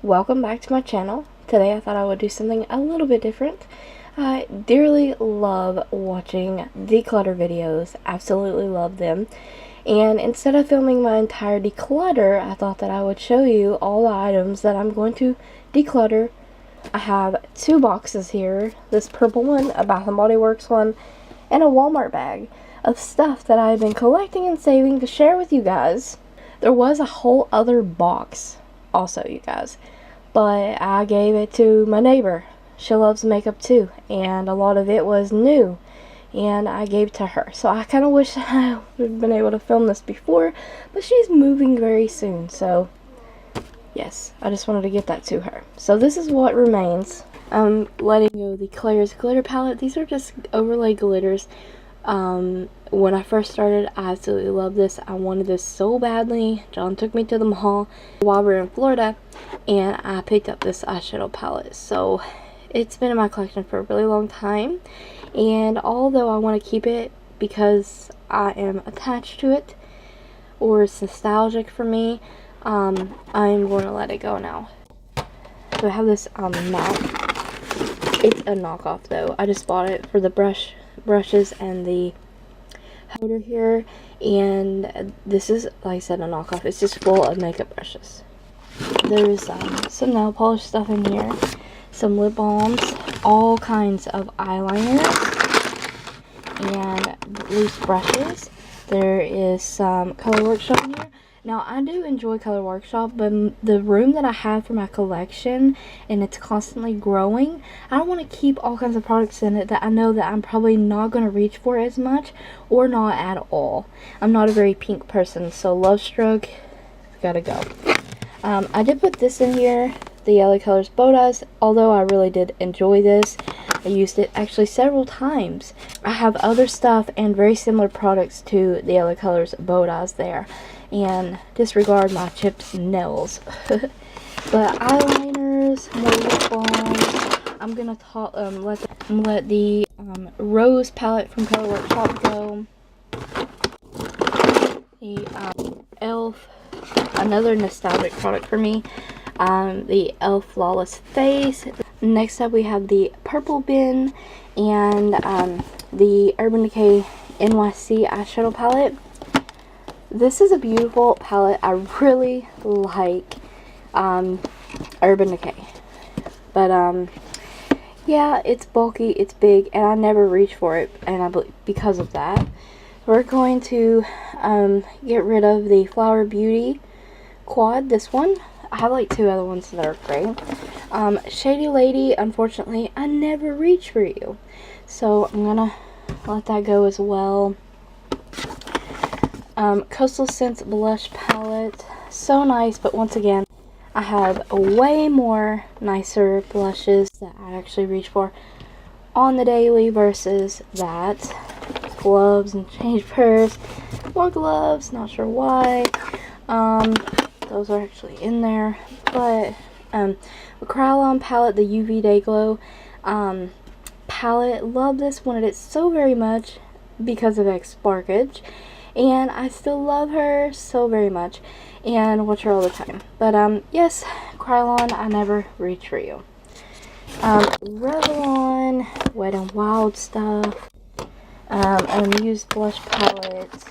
Welcome back to my channel. Today I thought I would do something a little bit different. I dearly love watching declutter videos, absolutely love them. And instead of filming my entire declutter, I thought that I would show you all the items that I'm going to declutter. I have two boxes here, this purple one, a Bath & Body Works one, and a Walmart bag of stuff that I've been collecting and saving to share with you guys. There was a whole other box also, you guys, but I gave it to my neighbor. She loves makeup too, and a lot of it was new, and I gave it to her. So I kind of wish I would have been able to film this before, but she's moving very soon, so yes, I just wanted to get that to her. So this is what remains. I'm letting go the Claire's glitter palette. These are just overlay glitters. When I first started, I absolutely loved this. I wanted this so badly. John took me to the mall while we were in Florida, and I picked up this eyeshadow palette. So it's been in my collection for a really long time, and although I want to keep it because I am attached to it, or it's nostalgic for me, I'm going to let it go now. So I have this mat. It's a knockoff though. I just bought it for the brushes and the holder here, and this is, like I said, a knockoff. It's just full of makeup brushes. There's some nail polish stuff in here, some lip balms, all kinds of eyeliners, and loose brushes. There is some Color Workshop in here. Now, I do enjoy Color Workshop, but the room that I have for my collection, and it's constantly growing, I don't want to keep all kinds of products in it that I know that I'm probably not going to reach for as much, or not at all. I'm not a very pink person, so Love Stroke, gotta go. I did put this in here, the Yellow Colors bow ties, although I really did enjoy this. I used it actually several times. I have other stuff and very similar products to the Yellow Colors bow ties there. And disregard my chipped nails. But eyeliners, more lip balms. I'm gonna let the rose palette from Color Workshop go. The e.l.f. another nostalgic product for me. The e.l.f. Flawless Face. Next up we have the purple bin and the Urban Decay NYC eyeshadow palette. This is a beautiful palette. I really like Urban Decay, but yeah, it's bulky, it's big, and I never reach for it, and because of that, we're going to get rid of the Flower Beauty quad. This one, I have like two other ones that are great. Shady Lady, unfortunately, I never reach for you, so I'm gonna let that go as well. Coastal Scents blush palette, so nice, but once again, I have way more nicer blushes that I actually reach for on the daily versus that. Gloves and change purse, more gloves, not sure why. Those are actually in there, but the Kryolan palette, the UV Day Glow palette, love this, wanted it so very much because of X Sparkage. And I still love her so very much and watch her all the time. But yes, Kryolan, I never reach for you. Revlon Wet n Wild stuff. Amuse blush palette.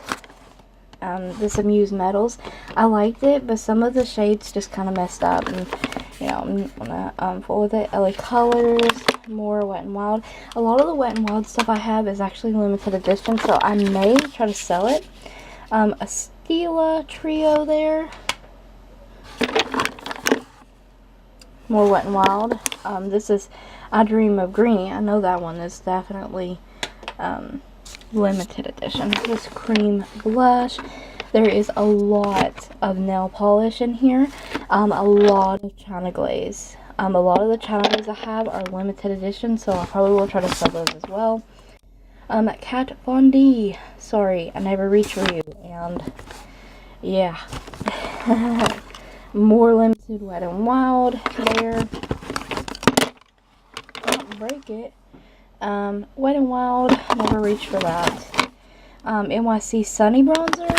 This Amuse Metals. I liked it, but some of the shades just kind of messed up, and you know, I'm gonna fool with it. LA Colors, more Wet n Wild. A lot of the Wet n Wild stuff I have is actually limited edition, so I may try to sell it. A Stila trio there. More Wet n Wild. This is I Dream of Greenie. I know that one is definitely limited edition. This cream blush. There is a lot of nail polish in here. A lot of China Glaze. A lot of the China Glaze I have are limited edition, so I probably will try to sell those as well. Kat Von D. Sorry, I never reach for you. And yeah. More limited Wet n Wild there. Don't break it. Wet n Wild, never reach for that. NYC Sunny Bronzer.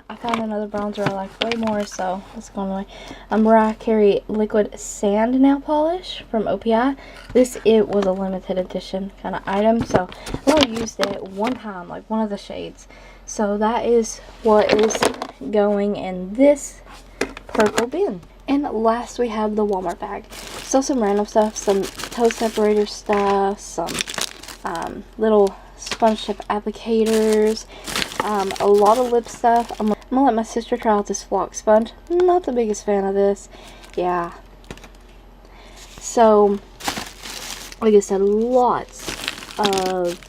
I found another bronzer I like way more, so it's going away. Mariah Carey Liquid Sand Nail Polish from OPI. It was a limited edition kind of item, so I only used it one time, like one of the shades. So that is what is going in this purple bin. And last we have the Walmart bag. So some random stuff, some toe separator stuff, some little sponge tip applicators, a lot of lip stuff. I'm gonna let my sister try out this flock sponge. Not the biggest fan of this. Yeah. So, like I said, lots of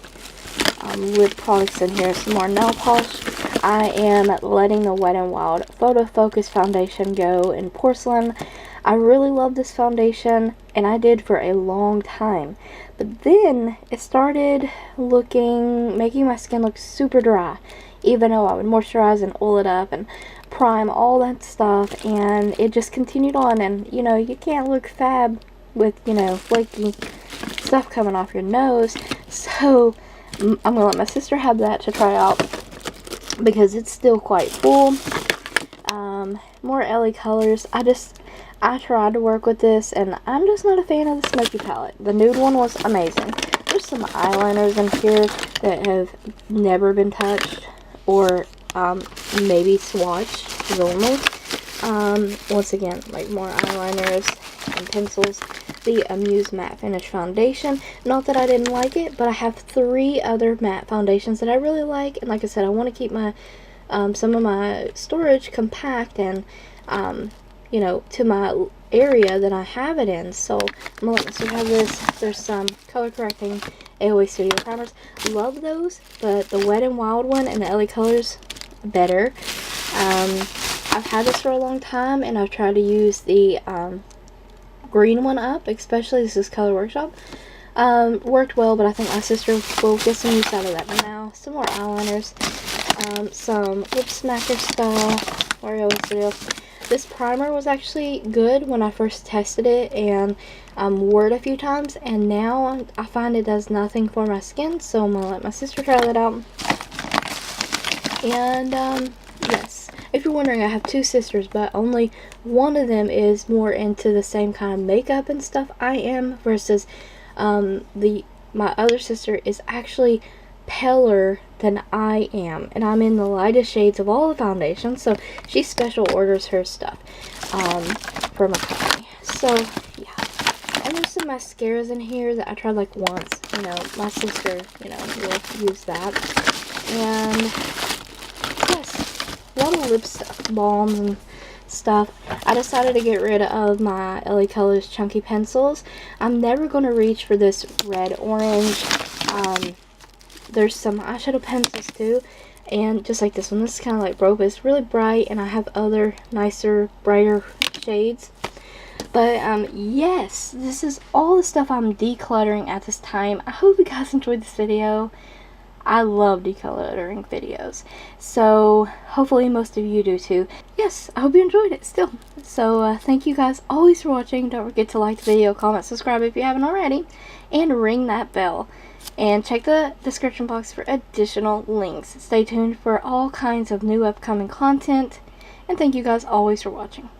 lip products in here. Some more nail polish. I am letting the Wet n Wild Photo Focus Foundation go in porcelain. I really love this foundation, and I did for a long time. But then it started making my skin look super dry, even though I would moisturize and oil it up and prime, all that stuff, and it just continued on. And you know, you can't look fab with, you know, flaky stuff coming off your nose. So I'm gonna let my sister have that to try out because it's still quite full. More LA colors. I tried to work with this, and I'm just not a fan of the smoky palette. The nude one was amazing. There's some eyeliners in here that have never been touched, or maybe swatched only. Once again, like more eyeliners and pencils. The Amuse Matte Finish Foundation. Not that I didn't like it, but I have 3 other matte foundations that I really like, and like I said, I want to keep my some of my storage compact and you know, to my area that I have it in. So I'm gonna let myself have this. There's some color correcting AOA Studio primers. Love those, but the Wet n Wild one and the LA Colors better. I've had this for a long time, and I've tried to use the green one up, especially this is Color Workshop. Worked well, but I think my sister will get some use out of that now. Some more eyeliners, some lip smacker stuff, Oreo Studio. This primer was actually good when I first tested it and wore it a few times, and now I find it does nothing for my skin, so I'm gonna let my sister try that out. And yes, if you're wondering, I have 2 sisters, but only one of them is more into the same kind of makeup and stuff I am, versus my other sister is actually paler than I am, and I'm in the lightest shades of all the foundations, so she special orders her stuff from a company. So yeah, and there's some mascaras in here that I tried like once. You know, my sister, you know, will use that. And yes, a lot of lip stuff, balms and stuff. I decided to get rid of my LA Colors chunky pencils. I'm never going to reach for this red orange. There's some eyeshadow pencils too, and just like this one, this is kind of like broke, but it's really bright, and I have other nicer, brighter shades. But yes, this is all the stuff I'm decluttering at this time. I hope you guys enjoyed this video. I love decluttering videos, so hopefully most of you do too. Yes, I hope you enjoyed it still. So thank you guys always for watching. Don't forget to like the video, comment, subscribe if you haven't already, and ring that bell. And check the description box for additional links. Stay tuned for all kinds of new upcoming content. And thank you guys always for watching.